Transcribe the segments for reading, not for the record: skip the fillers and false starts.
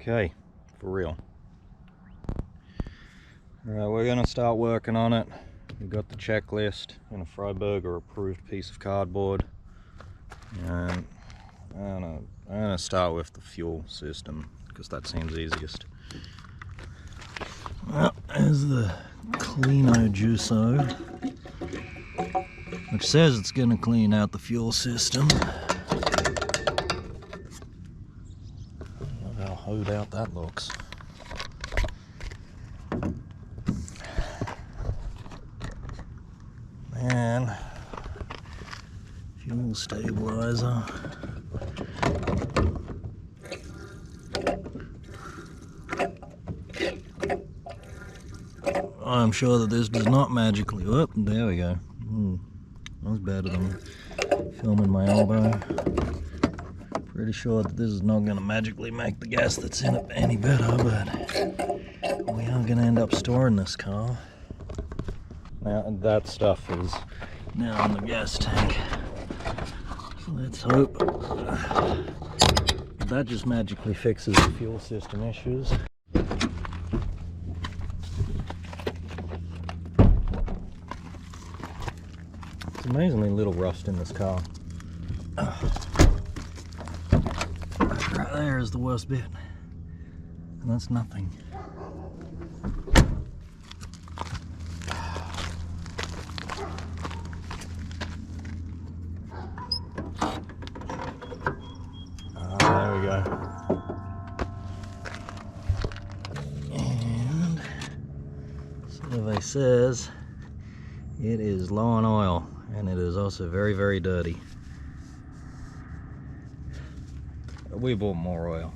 Okay, for real. Alright, we're going to start working on it. We've got the checklist in a Freiburger approved piece of cardboard. And I'm gonna start with the fuel system because that seems easiest. Well, there's the Cleano Juico, which says it's going to clean out the fuel system. Look how hoed out that looks. And fuel stabilizer. I'm sure that this does not magically... Oh, there we go. That was better than filming my elbow. Pretty sure that this is not going to magically make the gas that's in it any better, but we are going to end up storing this car. Now, that stuff is now in the gas tank. So let's hope that just magically fixes the fuel system issues. Amazingly little rust in this car. Right there is the worst bit, and that's nothing. There we go. And survey says it is low on oil. And it is also very, very dirty. We bought more oil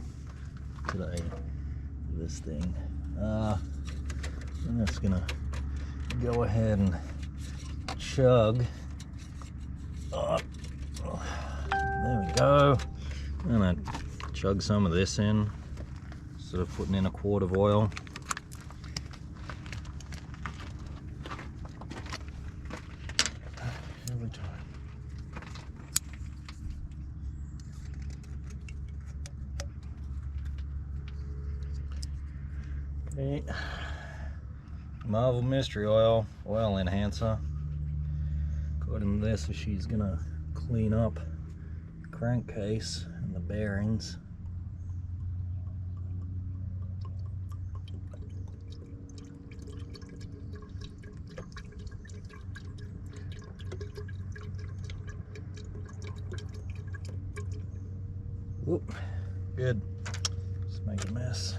today for this thing. I'm just gonna go ahead and chug. There we go. I'm gonna chug some of this in instead of putting in a quart of oil. Okay. Marvel Mystery Oil enhancer. According to this, she's gonna clean up the crankcase and the bearings. Whoop, good. Just make a mess.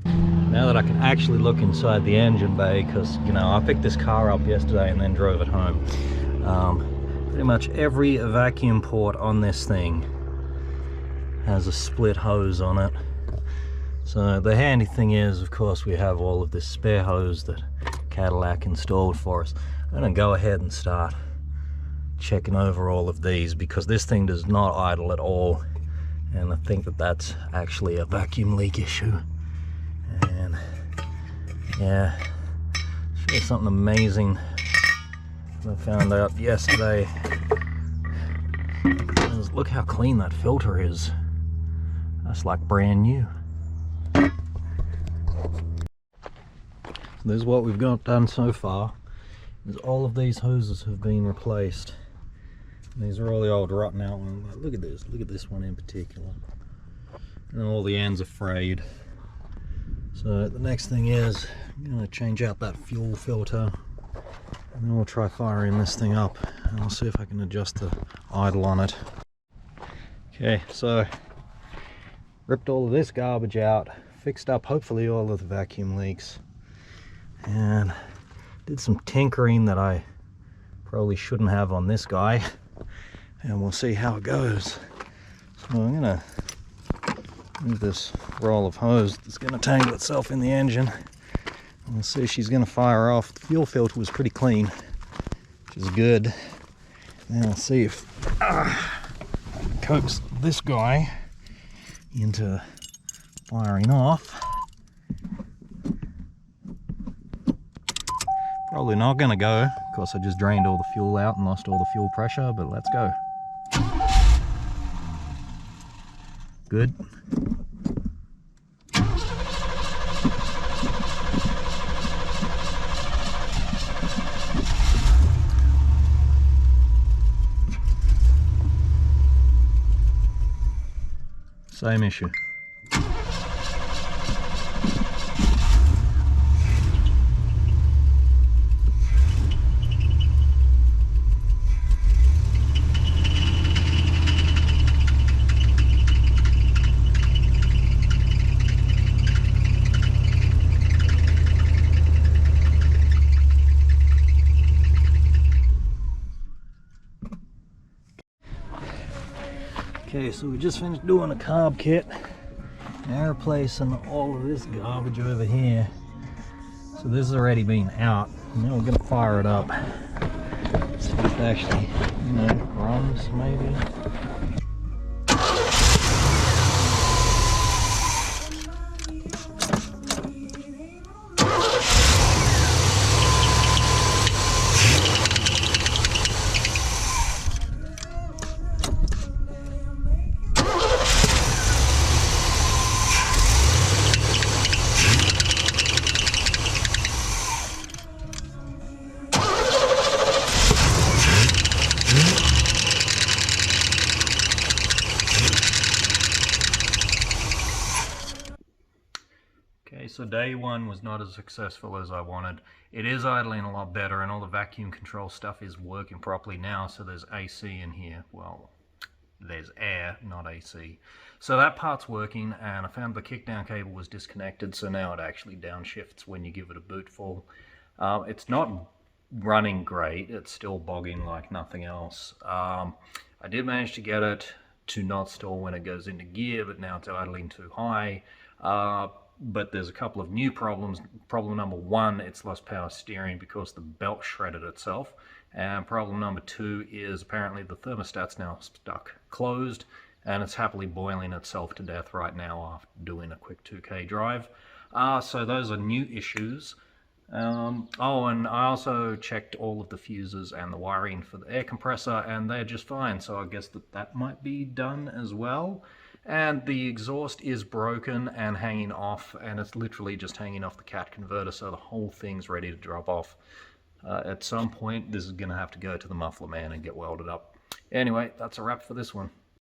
Now that I can actually look inside the engine bay, because, you know, I picked this car up yesterday and then drove it home. Pretty much every vacuum port on this thing has a split hose on it. So the handy thing is, of course, we have all of this spare hose that Cadillac installed for us. I'm going to go ahead and start checking over all of these, because this thing does not idle at all. And I think that that's actually a vacuum leak issue. And yeah, here's something amazing I found out yesterday. Look how clean that filter is. That's like brand new. So this is what we've got done so far. Is all of these hoses have been replaced. And these are all the old rotten out ones. Look at this one in particular. And all the ends are frayed. So the next thing is, I'm going to change out that fuel filter, and then we'll try firing this thing up, and I'll see if I can adjust the idle on it. Okay, so ripped all of this garbage out, fixed up hopefully all of the vacuum leaks, and did some tinkering that I probably shouldn't have on this guy, and we'll see how it goes. So I'm going to move this roll of hose that's going to tangle itself in the engine. And we'll see if she's going to fire off. The fuel filter was pretty clean, which is good. Now I'll see if coax this guy into firing off. Probably not going to go. Of course, I just drained all the fuel out and lost all the fuel pressure, but let's go. Good. Same issue. Okay, so we just finished doing a carb kit. Now replacing all of this garbage over here. So this has already been out. Now we're gonna fire it up. See if it actually, runs maybe. Okay, so day one was not as successful as I wanted. It is idling a lot better and all the vacuum control stuff is working properly now, so there's AC in here. Well, there's air, not AC. So that part's working, and I found the kickdown cable was disconnected, so now it actually downshifts when you give it a boot full. It's not running great, it's still bogging like nothing else. I did manage to get it to not stall when it goes into gear, but now it's idling too high. But there's a couple of new problems. Problem number one, it's lost power steering because the belt shredded itself. And problem number two is apparently the thermostat's now stuck closed, and it's happily boiling itself to death right now after doing a quick 2K drive. So those are new issues. Oh, and I also checked all of the fuses and the wiring for the air compressor, and they're just fine. So I guess that might be done as well. And the exhaust is broken and hanging off, and it's literally just hanging off the cat converter, so the whole thing's ready to drop off. At some point, this is going to have to go to the muffler man and get welded up. Anyway, that's a wrap for this one.